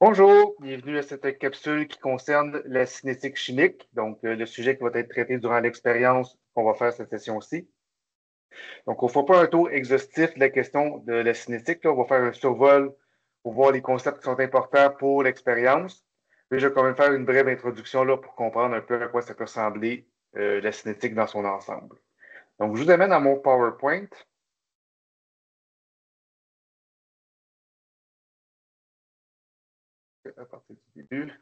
Bonjour, bienvenue à cette capsule qui concerne la cinétique chimique, donc le sujet qui va être traité durant l'expérience qu'on va faire cette session-ci. Donc, on ne fera pas un tour exhaustif de la question de la cinétique, là. On va faire un survol pour voir les concepts qui sont importants pour l'expérience. Mais je vais quand même faire une brève introduction là, pour comprendre un peu à quoi ça peut ressembler la cinétique dans son ensemble. Donc, je vous amène à mon PowerPoint. À partir du début.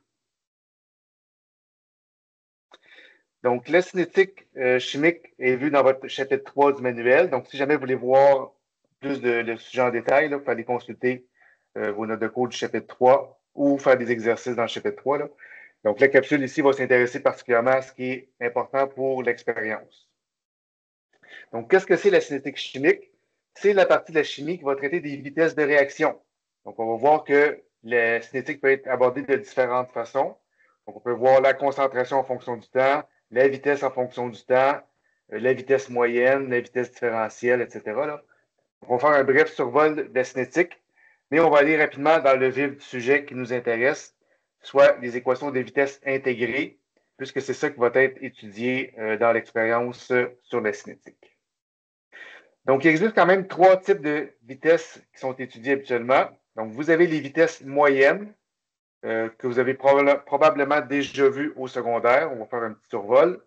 Donc, la cinétique chimique est vue dans votre chapitre 3 du manuel. Donc, si jamais vous voulez voir plus de sujet en détail, il faut aller consulter vos notes de cours du chapitre 3 ou faire des exercices dans le chapitre 3. Là. Donc, la capsule ici va s'intéresser particulièrement à ce qui est important pour l'expérience. Donc, qu'est-ce que c'est la cinétique chimique? C'est la partie de la chimie qui va traiter des vitesses de réaction. Donc, on va voir que la cinétique peut être abordée de différentes façons. Donc, on peut voir la concentration en fonction du temps, la vitesse en fonction du temps, la vitesse moyenne, la vitesse différentielle, etc. Là. On va faire un bref survol de la cinétique, mais on va aller rapidement dans le vif du sujet qui nous intéresse, soit les équations de vitesse intégrées, puisque c'est ça qui va être étudié dans l'expérience sur la cinétique. Donc, il existe quand même trois types de vitesses qui sont étudiées habituellement. Donc, vous avez les vitesses moyennes, que vous avez probablement déjà vues au secondaire. On va faire un petit survol.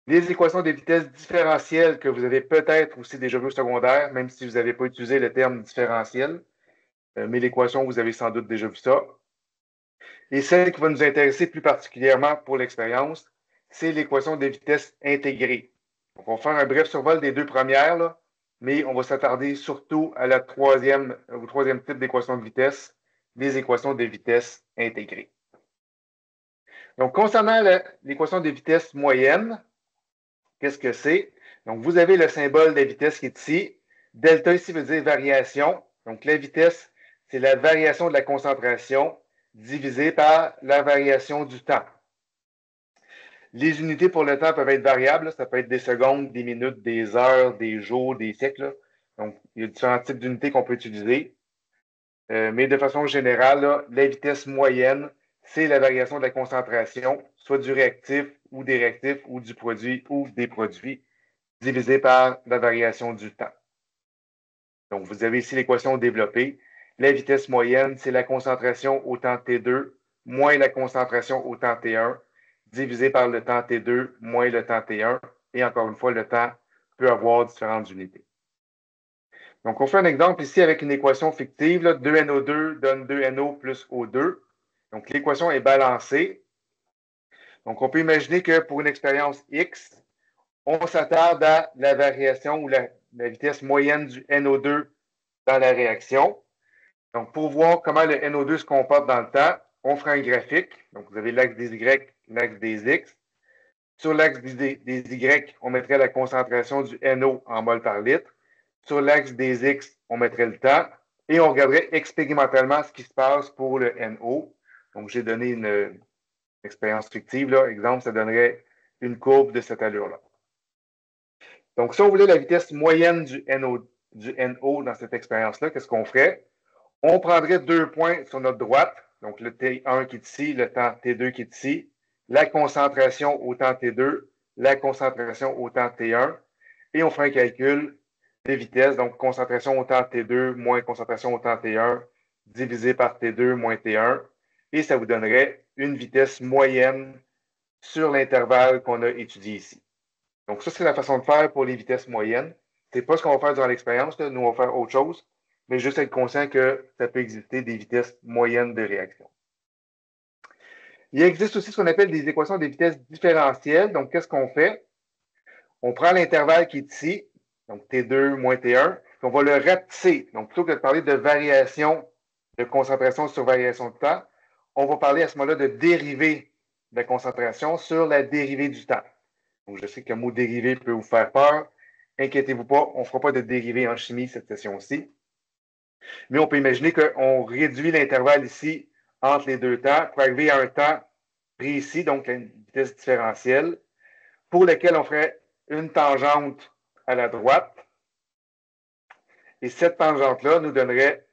Les équations de vitesse différentielles que vous avez peut-être aussi déjà vues au secondaire, même si vous n'avez pas utilisé le terme différentiel. Mais l'équation, vous avez sans doute déjà vu ça. Et celle qui va nous intéresser plus particulièrement pour l'expérience, c'est l'équation de vitesse intégrée. Donc, on va faire un bref survol des deux premières, là, mais on va s'attarder surtout à au troisième type d'équation de vitesse, les équations de vitesse intégrées. Donc, concernant l'équation de vitesse moyenne, qu'est-ce que c'est? Donc, vous avez le symbole de la vitesse qui est ici. Delta ici veut dire variation. Donc, la vitesse, c'est la variation de la concentration divisée par la variation du temps. Les unités pour le temps peuvent être variables. Ça peut être des secondes, des minutes, des heures, des jours, des siècles. Donc, il y a différents types d'unités qu'on peut utiliser. Mais de façon générale, là, la vitesse moyenne, c'est la variation de la concentration, soit du réactif ou des réactifs ou du produit ou des produits, divisé par la variation du temps. Donc, vous avez ici l'équation développée. La vitesse moyenne, c'est la concentration au temps T2 moins la concentration au temps T1 divisé par le temps T2 moins le temps T1. Et encore une fois, le temps peut avoir différentes unités. Donc, on fait un exemple ici avec une équation fictive. Là, 2NO2 donne 2NO plus O2. Donc, l'équation est balancée. Donc, on peut imaginer que pour une expérience X, on s'attarde à la variation ou la vitesse moyenne du NO2 dans la réaction. Donc, pour voir comment le NO2 se comporte dans le temps, on fera un graphique. Donc, vous avez l'axe des Y, l'axe des X. Sur l'axe des Y, on mettrait la concentration du NO en mol par litre. Sur l'axe des X, on mettrait le temps. Et on regarderait expérimentalement ce qui se passe pour le NO. Donc, j'ai donné une expérience fictive. Là. Exemple, ça donnerait une courbe de cette allure-là. Donc, si on voulait la vitesse moyenne du NO dans cette expérience-là, qu'est-ce qu'on ferait? On prendrait deux points sur notre droite, donc le T1 qui est ici, le temps T2 qui est ici, la concentration au temps T2, la concentration au temps T1, et on fait un calcul de vitesse, donc concentration au temps T2 moins concentration au temps T1 divisé par T2 moins T1, et ça vous donnerait une vitesse moyenne sur l'intervalle qu'on a étudié ici. Donc, ça, c'est la façon de faire pour les vitesses moyennes. Ce n'est pas ce qu'on va faire durant l'expérience. Nous, on va faire autre chose, mais juste être conscient que ça peut exister des vitesses moyennes de réaction. Il existe aussi ce qu'on appelle des équations de vitesse différentielles. Donc, qu'est-ce qu'on fait? On prend l'intervalle qui est ici, donc T2 moins T1, puis on va le rapetisser. Donc, plutôt que de parler de variation de concentration sur variation de temps, on va parler à ce moment-là de dérivée de la concentration sur la dérivée du temps. Donc, je sais que le mot dérivé peut vous faire peur. Inquiétez-vous pas, on ne fera pas de dérivée en chimie cette session-ci. Mais on peut imaginer qu'on réduit l'intervalle ici entre les deux temps pour arriver à un temps précis, donc à une vitesse différentielle, pour lequel on ferait une tangente à la droite. Et cette tangente-là nous donnerait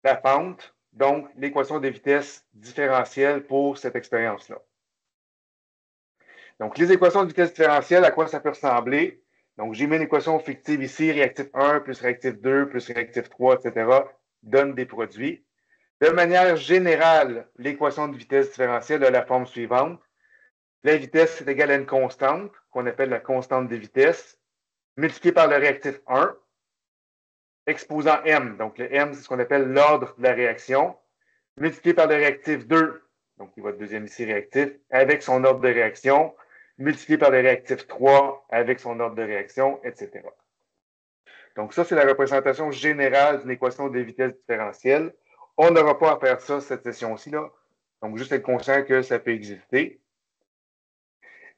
la pente donc l'équation de vitesse différentielle pour cette expérience-là. Donc, les équations de vitesse différentielle, à quoi ça peut ressembler? Donc, j'ai mis une équation fictive ici, réactif 1 plus réactif 2 plus réactif 3, etc., donne des produits. De manière générale, l'équation de vitesse différentielle a la forme suivante. La vitesse est égale à une constante, qu'on appelle la constante de vitesse, multipliée par le réactif 1, exposant m. Donc, le m, c'est ce qu'on appelle l'ordre de la réaction, multiplié par le réactif 2, donc il va être deuxième ici réactif, avec son ordre de réaction, multiplié par le réactif 3 avec son ordre de réaction, etc. Donc, ça, c'est la représentation générale d'une équation de vitesse différentielle. On n'aura pas à faire ça cette session-ci, là. Donc, juste être conscient que ça peut exister.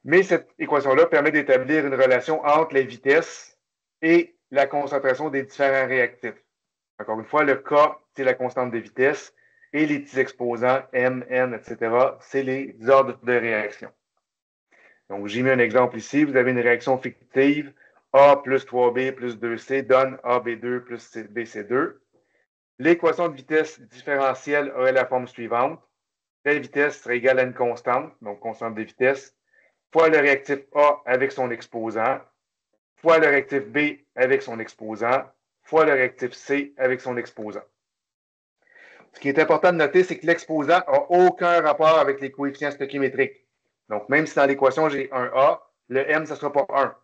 Mais cette équation-là permet d'établir une relation entre la vitesse et la concentration des différents réactifs. Encore une fois, le K, c'est la constante de vitesse, et les petits exposants, M, N, etc., c'est les ordres de réaction. Donc, j'ai mis un exemple ici. Vous avez une réaction fictive. A plus 3B plus 2C donne AB2 plus BC2. L'équation de vitesse différentielle aurait la forme suivante. La vitesse serait égale à une constante, donc constante de vitesse, fois le réactif A avec son exposant, fois le réactif B avec son exposant, fois le réactif C avec son exposant. Ce qui est important de noter, c'est que l'exposant n'a aucun rapport avec les coefficients stoichiométriques. Donc, même si dans l'équation, j'ai un A, le M, ça ne sera pas 1.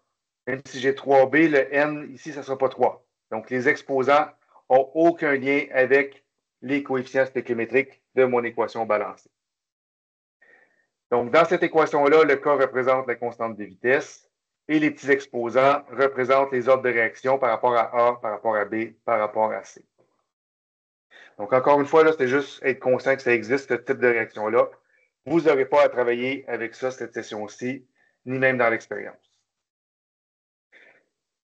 Même si j'ai 3B, le N, ici, ça ne sera pas 3. Donc, les exposants n'ont aucun lien avec les coefficients stoichiométriques de mon équation balancée. Donc, dans cette équation-là, le K représente la constante de vitesse et les petits exposants représentent les ordres de réaction par rapport à A, par rapport à B, par rapport à C. Donc, encore une fois, là, c'est juste être conscient que ça existe, ce type de réaction-là. Vous n'aurez pas à travailler avec ça cette session-ci, ni même dans l'expérience.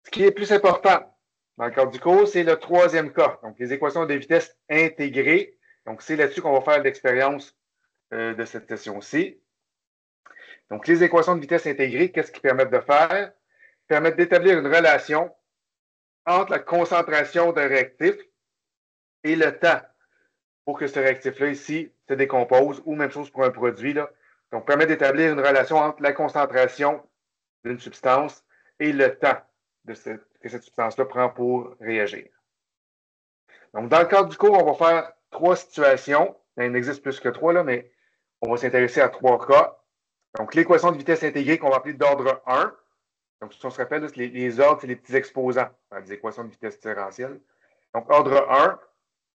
Ce qui est plus important dans le cadre du cours, c'est le troisième cas, donc les équations de vitesse intégrées. Donc, c'est là-dessus qu'on va faire l'expérience de cette session-ci. Donc, les équations de vitesse intégrées, qu'est-ce qu'ils permettent de faire? Ils permettent d'établir une relation entre la concentration d'un réactif et le temps pour que ce réactif-là ici se décompose, ou même chose pour un produit. Là. Donc, permet d'établir une relation entre la concentration d'une substance et le temps que cette substance-là prend pour réagir. Donc, dans le cadre du cours, on va faire 3 situations. Il en existe plus que 3, là, mais on va s'intéresser à 3 cas. Donc, l'équation de vitesse intégrée qu'on va appeler d'ordre 1. Donc, si on se rappelle, là, les ordres, c'est les petits exposants dans les équations de vitesse différentielle. Donc, ordre 1,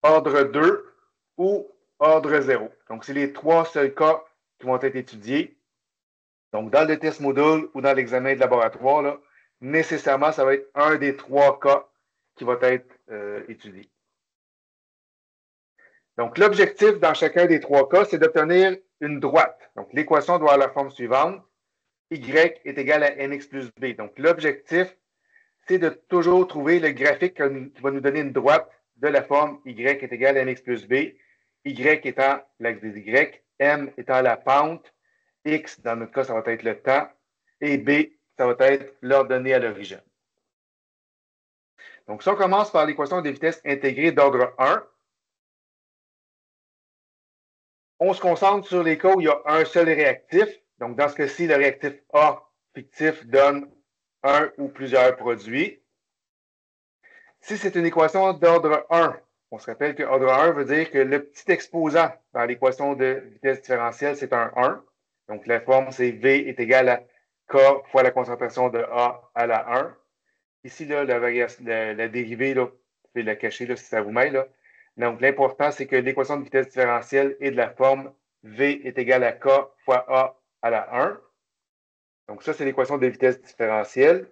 ordre 2 ou ordre 0. Donc, c'est les 3 seuls cas qui vont être étudiés. Donc, dans le test module ou dans l'examen de laboratoire, là, nécessairement, ça va être un des 3 cas qui va être étudié. Donc, l'objectif dans chacun des 3 cas, c'est d'obtenir une droite. Donc, l'équation doit avoir la forme suivante. Y est égal à mx plus b. Donc, l'objectif, c'est de toujours trouver le graphique qui va nous donner une droite de la forme y est égal à mx plus b. Y étant l'axe des y, m étant la pente, x, dans notre cas, ça va être le temps, et b, ça va être l'ordonnée à l'origine. Donc, si on commence par l'équation des vitesses intégrées d'ordre 1, on se concentre sur les cas où il y a un seul réactif. Donc, dans ce cas-ci, le réactif A fictif donne un ou plusieurs produits. Si c'est une équation d'ordre 1, on se rappelle que ordre 1 veut dire que le petit exposant dans l'équation de vitesse différentielle, c'est un 1. Donc, la forme, c'est V est égal à K fois la concentration de A à la 1. Ici, là, la dérivée, là, vous pouvez la cacher là, si ça vous mêle. Là. Donc, l'important, c'est que l'équation de vitesse différentielle est de la forme V est égal à K fois A à la 1. Donc, ça, c'est l'équation de vitesse différentielle.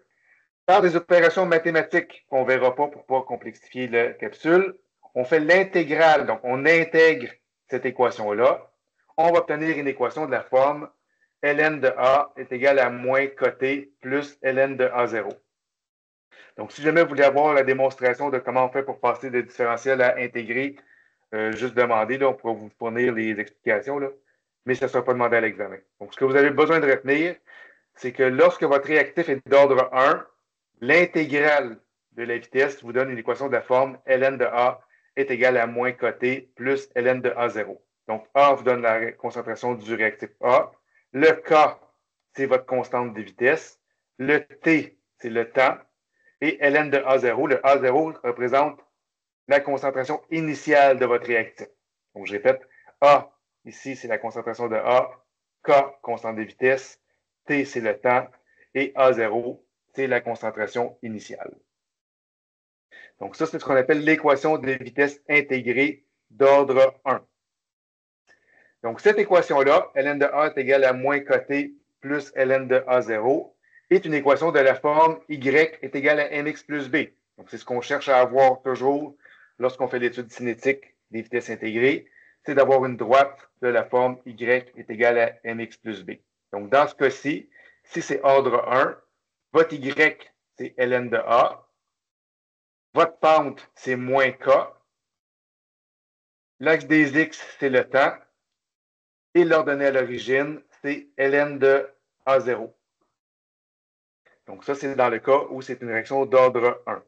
Par des opérations mathématiques qu'on ne verra pas pour ne pas complexifier la capsule, on fait l'intégrale. Donc, on intègre cette équation-là. On va obtenir une équation de la forme ln de A est égal à moins kt plus ln de A0. Donc, si jamais vous voulez avoir la démonstration de comment on fait pour passer de différentiel à intégrer, juste demander, là, on pourra vous fournir les explications, là, mais ça ne sera pas demandé à l'examen. Donc, ce que vous avez besoin de retenir, c'est que lorsque votre réactif est d'ordre 1, l'intégrale de la vitesse vous donne une équation de la forme ln de A est égal à moins coté plus ln de A0. Donc, A vous donne la concentration du réactif A. Le K, c'est votre constante de vitesse. Le T, c'est le temps. Et ln de A0, le A0 représente la concentration initiale de votre réactif. Donc, je répète, A, ici, c'est la concentration de A. K, constante de vitesse. T, c'est le temps. Et A0, c'est la concentration initiale. Donc, ça, c'est ce qu'on appelle l'équation de vitesse intégrée d'ordre 1. Donc, cette équation-là, ln de A est égal à moins coté plus ln de A0, est une équation de la forme y est égal à mx plus b. Donc, c'est ce qu'on cherche à avoir toujours lorsqu'on fait l'étude cinétique des vitesses intégrées, c'est d'avoir une droite de la forme y est égal à mx plus b. Donc, dans ce cas-ci, si c'est ordre 1, votre y, c'est ln de A, votre pente, c'est moins k, l'axe des x, c'est le temps, et l'ordonnée à l'origine, c'est ln de A0. Donc, ça, c'est dans le cas où c'est une réaction d'ordre 1.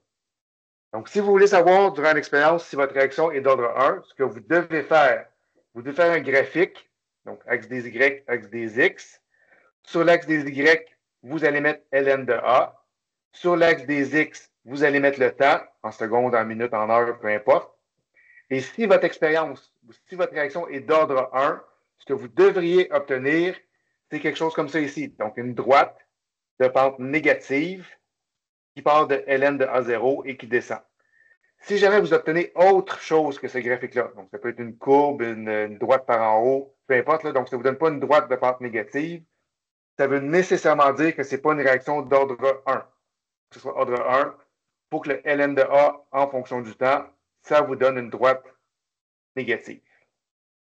Donc, si vous voulez savoir durant l'expérience si votre réaction est d'ordre 1, ce que vous devez faire un graphique, donc axe des Y, axe des X. Sur l'axe des Y, vous allez mettre ln de A. Sur l'axe des X, vous allez mettre le temps, en secondes, en minutes, en heures, peu importe. Et si votre expérience, si votre réaction est d'ordre 1, ce que vous devriez obtenir, c'est quelque chose comme ça ici. Donc, une droite de pente négative qui part de ln de A0 et qui descend. Si jamais vous obtenez autre chose que ce graphique-là, donc ça peut être une courbe, une droite par en haut, peu importe, là, donc ça ne vous donne pas une droite de pente négative, ça veut nécessairement dire que ce n'est pas une réaction d'ordre 1. Que ce soit ordre 1, pour que le ln de A, en fonction du temps, ça vous donne une droite négative.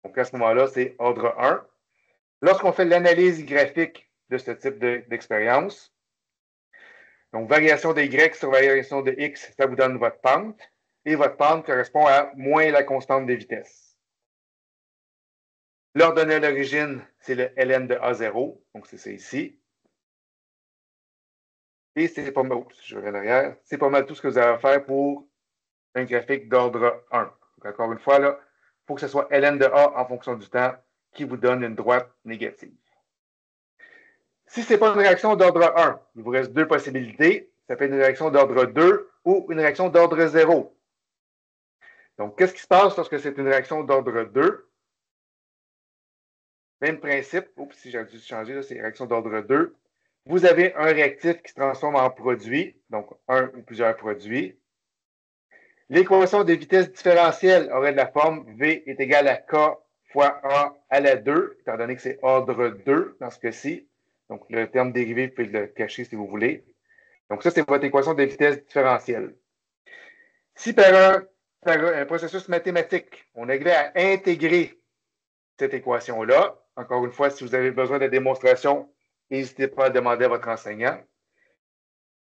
Donc à ce moment-là, c'est ordre 1. Lorsqu'on fait l'analyse graphique de ce type d'expérience, donc variation de Y sur variation de X, ça vous donne votre pente. Et votre pente correspond à moins la constante de vitesse. L'ordonnée à l'origine, c'est le ln de A0, donc c'est ça ici. Et c'est pas mal, je vais en arrière, c'est pas mal tout ce que vous avez à faire pour un graphique d'ordre 1. Donc encore une fois, là, il faut que ce soit ln de A en fonction du temps qui vous donne une droite négative. Si ce n'est pas une réaction d'ordre 1, il vous reste deux possibilités. Ça peut être une réaction d'ordre 2 ou une réaction d'ordre 0. Donc, qu'est-ce qui se passe lorsque c'est une réaction d'ordre 2? Même principe. Oups, si j'ai dû changer, c'est réaction d'ordre 2. Vous avez un réactif qui se transforme en produit, donc un ou plusieurs produits. L'équation de vitesse différentielle aurait de la forme V est égal à K fois A à la 2, étant donné que c'est ordre 2 dans ce cas-ci. Donc, le terme dérivé, vous pouvez le cacher si vous voulez. Donc, ça, c'est votre équation de vitesse différentielle. Si par un processus mathématique, on arrivait à intégrer cette équation-là, encore une fois, si vous avez besoin de démonstration, n'hésitez pas à demander à votre enseignant.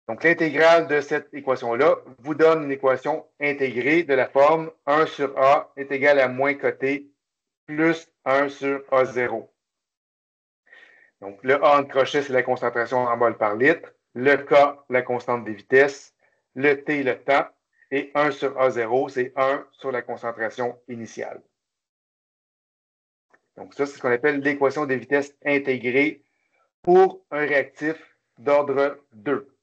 Donc, l'intégrale de cette équation-là vous donne une équation intégrée de la forme 1 sur A est égal à moins coté plus 1 sur A0. Donc, le A en crochet, c'est la concentration en mol par litre. Le K, la constante des vitesses. Le T, le temps. Et 1 sur A0, c'est 1 sur la concentration initiale. Donc, ça, c'est ce qu'on appelle l'équation des vitesses intégrée pour un réactif d'ordre 2.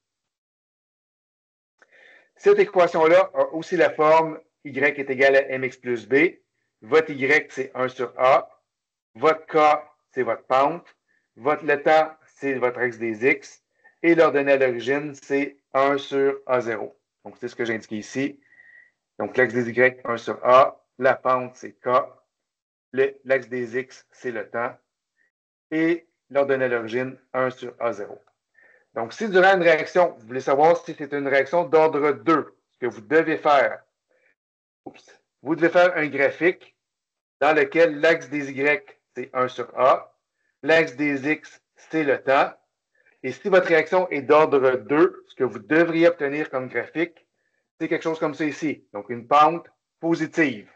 Cette équation-là a aussi la forme y est égal à mx plus b. Votre y, c'est 1 sur a. Votre k, c'est votre pente. Le temps, c'est votre axe des x. Et l'ordonnée à l'origine, c'est 1 sur a0. Donc, c'est ce que j'ai indiqué ici. Donc, l'axe des y, 1 sur a. La pente, c'est k. L'axe des x, c'est le temps. Et l'ordonnée à l'origine, 1 sur a0. Donc, si durant une réaction, vous voulez savoir si c'est une réaction d'ordre 2, ce que vous devez faire, vous devez faire un graphique dans lequel l'axe des Y, c'est 1 sur A, l'axe des X, c'est le temps. Et si votre réaction est d'ordre 2, ce que vous devriez obtenir comme graphique, c'est quelque chose comme ça ici. Donc, une pente positive.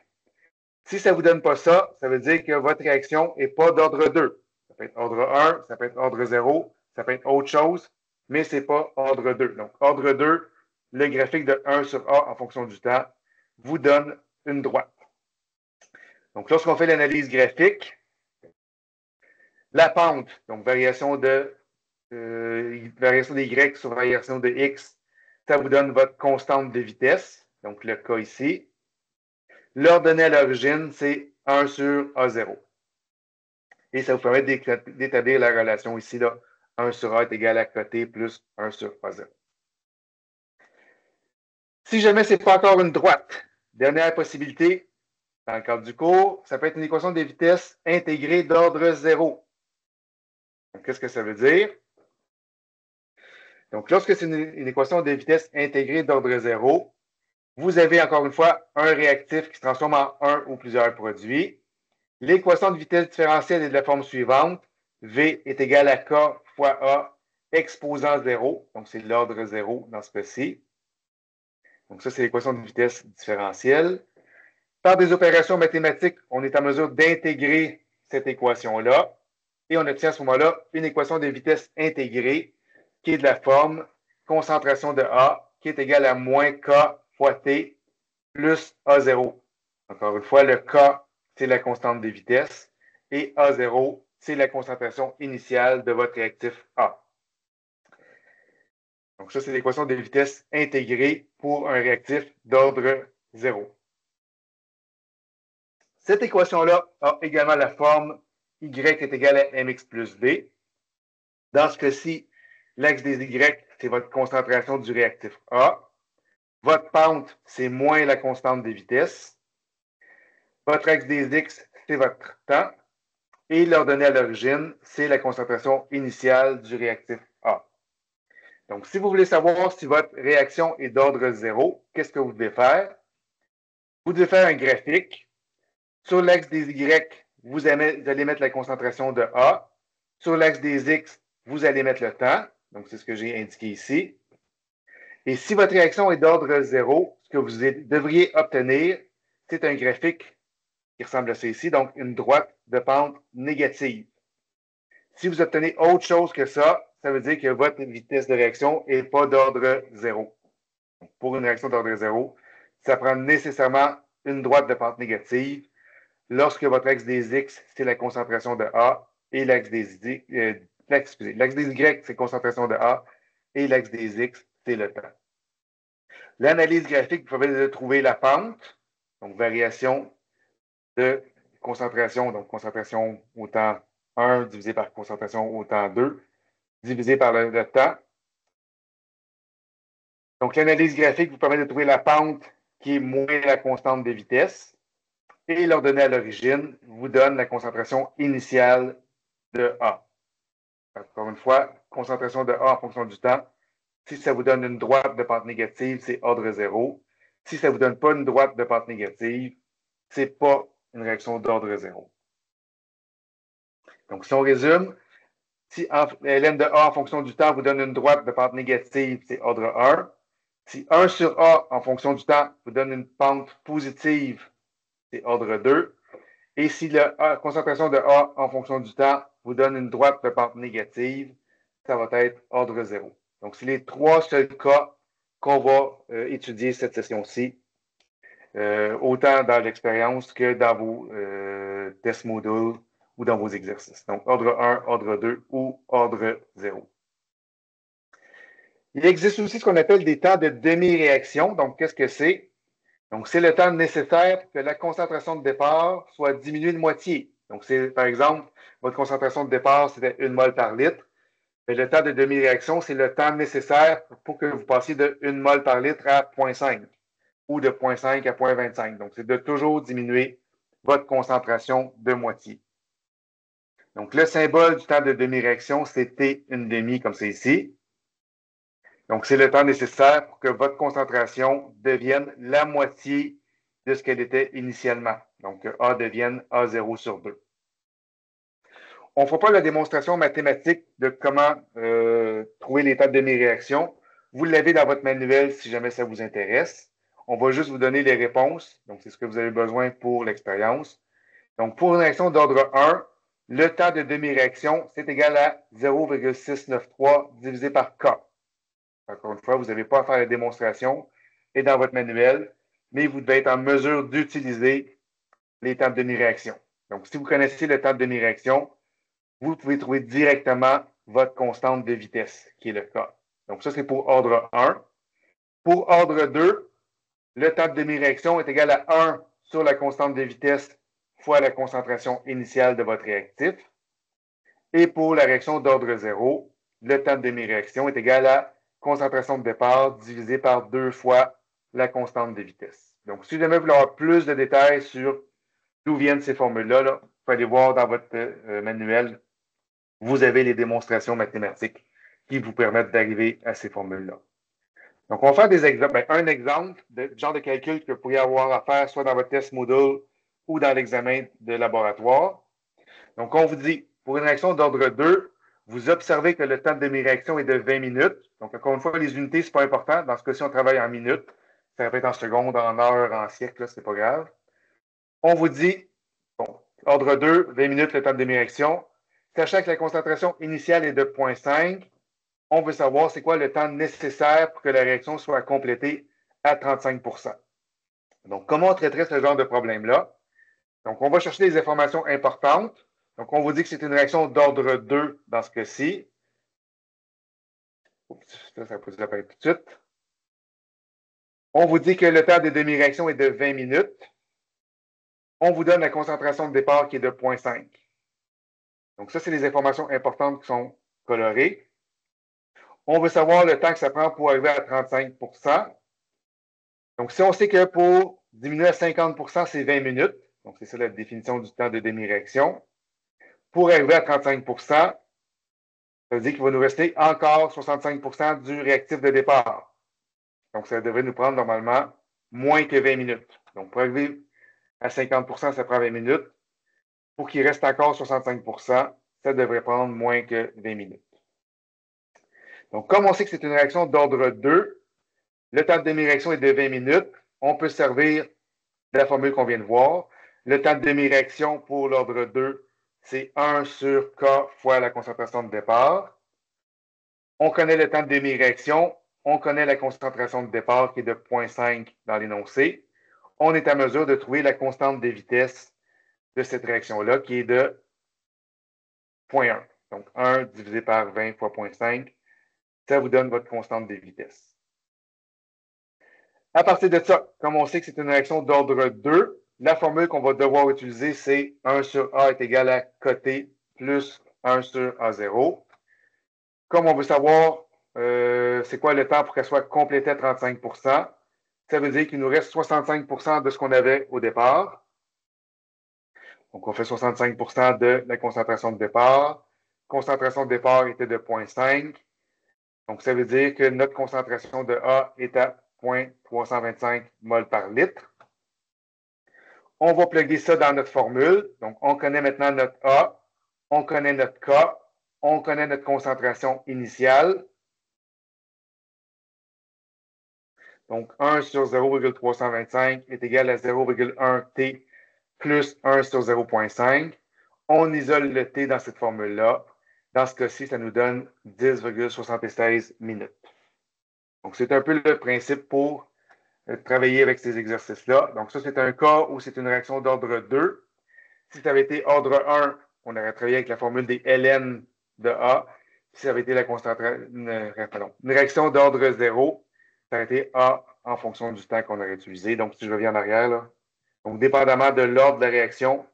Si ça ne vous donne pas ça, ça veut dire que votre réaction n'est pas d'ordre 2. Ça peut être ordre 1, ça peut être ordre 0, ça peut être autre chose, mais ce n'est pas ordre 2. Donc, ordre 2, le graphique de 1 sur A en fonction du temps vous donne une droite. Donc, lorsqu'on fait l'analyse graphique, la pente, donc variation des Y sur variation de X, ça vous donne votre constante de vitesse, donc le K ici. L'ordonnée à l'origine, c'est 1 sur A0. Et ça vous permet d'établir la relation ici, là, 1 sur A est égal à côté plus 1 sur A0. Si jamais ce n'est pas encore une droite, dernière possibilité, dans le cadre du cours, ça peut être une équation des vitesses intégrée d'ordre 0. Qu'est-ce que ça veut dire? Donc, lorsque c'est une équation des vitesses intégrée d'ordre 0, vous avez encore une fois un réactif qui se transforme en un ou plusieurs produits. L'équation de vitesse différentielle est de la forme suivante. V est égal à K fois A exposant 0. Donc, c'est l'ordre 0 dans ce cas-ci. Donc, ça, c'est l'équation de vitesse différentielle. Par des opérations mathématiques, on est en mesure d'intégrer cette équation-là. Et on obtient à ce moment-là une équation de vitesse intégrée qui est de la forme concentration de A qui est égale à moins K fois T plus A0. Encore une fois, le K, c'est la constante des vitesses et A0, c'est la concentration initiale de votre réactif A. Donc ça, c'est l'équation des vitesses intégrée pour un réactif d'ordre 0. Cette équation-là a également la forme Y est égal à mx plus b. Dans ce cas-ci, l'axe des Y, c'est votre concentration du réactif A. Votre pente, c'est moins la constante des vitesses. Votre axe des X, c'est votre temps. Et l'ordonnée à l'origine, c'est la concentration initiale du réactif A. Donc, si vous voulez savoir si votre réaction est d'ordre 0, qu'est-ce que vous devez faire? Vous devez faire un graphique. Sur l'axe des Y, vous allez mettre la concentration de A. Sur l'axe des X, vous allez mettre le temps. Donc, c'est ce que j'ai indiqué ici. Et si votre réaction est d'ordre 0, ce que vous devriez obtenir, c'est un graphique qui ressemble à ça ici, donc une droite de pente négative. Si vous obtenez autre chose que ça veut dire que votre vitesse de réaction n'est pas d'ordre 0. Pour une réaction d'ordre 0, ça prend nécessairement une droite de pente négative lorsque votre axe des X, c'est la concentration de A, et l'axe des Y, c'est la concentration de A, et l'axe des X, c'est le temps. L'analyse graphique vous permet de trouver la pente, donc variation de concentration, donc concentration au temps 1 divisé par concentration au temps 2, divisé par le temps. Donc, l'analyse graphique vous permet de trouver la pente qui est moins la constante de vitesse. Et l'ordonnée à l'origine vous donne la concentration initiale de A. Encore une fois, concentration de A en fonction du temps. Si ça vous donne une droite de pente négative, c'est ordre 0. Si ça ne vous donne pas une droite de pente négative, ce n'est pas une réaction d'ordre 0. Donc, si on résume, si ln de A en fonction du temps vous donne une droite de pente négative, c'est ordre 1. Si 1 sur A en fonction du temps vous donne une pente positive, c'est ordre 2. Et si la concentration de A en fonction du temps vous donne une droite de pente négative, ça va être ordre 0. Donc, c'est les trois seuls cas qu'on va étudier cette session-ci, autant dans l'expérience que dans vos tests modules ou dans vos exercices. Donc, ordre 1, ordre 2 ou ordre 0. Il existe aussi ce qu'on appelle des temps de demi-réaction. Donc, qu'est-ce que c'est? Donc, c'est le temps nécessaire pour que la concentration de départ soit diminuée de moitié. Donc, c'est, par exemple, votre concentration de départ, c'était 1 mol par litre. Mais le temps de demi-réaction, c'est le temps nécessaire pour que vous passiez de 1 mol par litre à 0,5 ou de 0,5 à 0,25. Donc, c'est de toujours diminuer votre concentration de moitié. Donc, le symbole du temps de demi-réaction, c'est T1,5, comme c'est ici. Donc, c'est le temps nécessaire pour que votre concentration devienne la moitié de ce qu'elle était initialement. Donc, A devienne A0 sur 2. On ne fera pas la démonstration mathématique de comment trouver les temps de demi-réaction. Vous l'avez dans votre manuel si jamais ça vous intéresse. On va juste vous donner les réponses. Donc, c'est ce que vous avez besoin pour l'expérience. Donc, pour une réaction d'ordre 1, le temps de demi-réaction, c'est égal à 0,693 divisé par K. Encore une fois, vous n'avez pas à faire la démonstration. Et dans votre manuel, mais vous devez être en mesure d'utiliser les temps de demi-réaction. Donc, si vous connaissez le temps de demi-réaction, vous pouvez trouver directement votre constante de vitesse, qui est le K. Donc, ça, c'est pour ordre 1. Pour ordre 2, le temps de demi-réaction est égal à 1 sur la constante de vitesse fois la concentration initiale de votre réactif. Et pour la réaction d'ordre 0, le temps de demi-réaction est égal à concentration de départ divisé par 2 fois la constante de vitesse. Donc, si jamais vous voulez avoir plus de détails sur d'où viennent ces formules-là, vous pouvez aller voir dans votre manuel, vous avez les démonstrations mathématiques qui vous permettent d'arriver à ces formules-là. Donc, on va faire des exemples. Un exemple de genre de calcul que vous pourriez avoir à faire soit dans votre test Moodle ou dans l'examen de laboratoire. Donc, on vous dit, pour une réaction d'ordre 2, vous observez que le temps de demi-réaction est de 20 minutes. Donc, encore une fois, les unités, ce n'est pas important. Dans ce cas-ci, on travaille en minutes. Ça peut être en secondes, en heures, en siècles, ce n'est pas grave. On vous dit, bon, ordre 2, 20 minutes, le temps de demi-réaction. Sachant que la concentration initiale est de 0,5, on veut savoir c'est quoi le temps nécessaire pour que la réaction soit complétée à 35 %. Donc, comment on traiterait ce genre de problème-là? Donc, on va chercher des informations importantes. Donc, on vous dit que c'est une réaction d'ordre 2 dans ce cas-ci. Ça va poser l'apparaît tout de suite. On vous dit que le temps de demi-réaction est de 20 minutes. On vous donne la concentration de départ qui est de 0,5. Donc, ça, c'est les informations importantes qui sont colorées. On veut savoir le temps que ça prend pour arriver à 35 %. Donc, si on sait que pour diminuer à 50 %, c'est 20 minutes, donc c'est ça la définition du temps de demi-réaction, pour arriver à 35 %, ça veut dire qu'il va nous rester encore 65 % du réactif de départ. Donc, ça devrait nous prendre normalement moins que 20 minutes. Donc, pour arriver à 50 %, ça prend 20 minutes. Pour qu'il reste encore 65 %, ça devrait prendre moins que 20 minutes. Donc, comme on sait que c'est une réaction d'ordre 2, le temps de demi-réaction est de 20 minutes. On peut servir de la formule qu'on vient de voir. Le temps de demi-réaction pour l'ordre 2, c'est 1 sur K fois la concentration de départ. On connaît le temps de demi-réaction. On connaît la concentration de départ qui est de 0,5 dans l'énoncé. On est à mesure de trouver la constante de vitesse de cette réaction-là qui est de 0,1. Donc, 1 divisé par 20 fois 0,5, ça vous donne votre constante de vitesse. À partir de ça, comme on sait que c'est une réaction d'ordre 2, la formule qu'on va devoir utiliser, c'est 1 sur A est égal à côté plus 1 sur A0. Comme on veut savoir c'est quoi le temps pour qu'elle soit complétée à 35 %, ça veut dire qu'il nous reste 65 % de ce qu'on avait au départ. Donc, on fait 65 % de la concentration de départ. Concentration de départ était de 0,5. Donc, ça veut dire que notre concentration de A est à 0,325 mol par litre. On va plugger ça dans notre formule. Donc, on connaît maintenant notre A, on connaît notre K, on connaît notre concentration initiale. Donc, 1 sur 0,325 est égal à 0,1 T plus 1 sur 0,5. On isole le T dans cette formule-là. Dans ce cas-ci, ça nous donne 10,76 minutes. Donc, c'est un peu le principe pour travailler avec ces exercices-là. Donc, ça, c'est un cas où c'est une réaction d'ordre 2. Si ça avait été ordre 1, on aurait travaillé avec la formule des ln de A. Si ça avait été une réaction d'ordre 0, ça aurait été A en fonction du temps qu'on aurait utilisé. Donc, si je reviens en arrière, là, donc, dépendamment de l'ordre de la réaction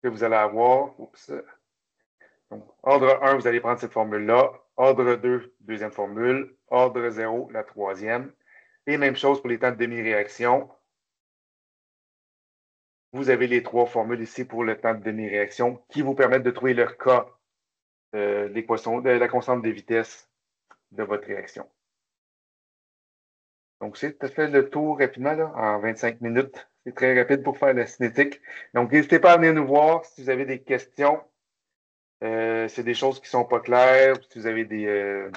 que vous allez avoir, donc, ordre 1, vous allez prendre cette formule-là. Ordre 2, deuxième formule. Ordre 0, la troisième. Et même chose pour les temps de demi-réaction. Vous avez les trois formules ici pour le temps de demi-réaction qui vous permettent de trouver le K l'équation de la constante de vitesse de votre réaction. Donc, c'est tout à fait le tour rapidement, là, en 25 minutes. C'est très rapide pour faire la cinétique. Donc, n'hésitez pas à venir nous voir si vous avez des questions. C'est des choses qui ne sont pas claires, si vous avez des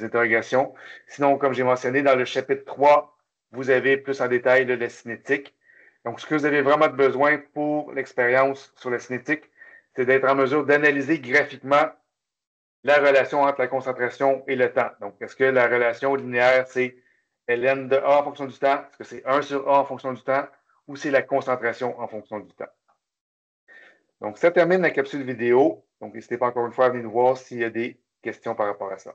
interrogations. Sinon, comme j'ai mentionné, dans le chapitre 3, vous avez plus en détail la cinétique. Donc, ce que vous avez vraiment besoin pour l'expérience sur la cinétique, c'est d'être en mesure d'analyser graphiquement la relation entre la concentration et le temps. Donc, est-ce que la relation linéaire, c'est ln de A en fonction du temps, est-ce que c'est 1 sur A en fonction du temps, ou c'est la concentration en fonction du temps. Donc, ça termine la capsule vidéo. Donc, n'hésitez pas encore une fois à venir nous voir s'il y a des questions par rapport à ça.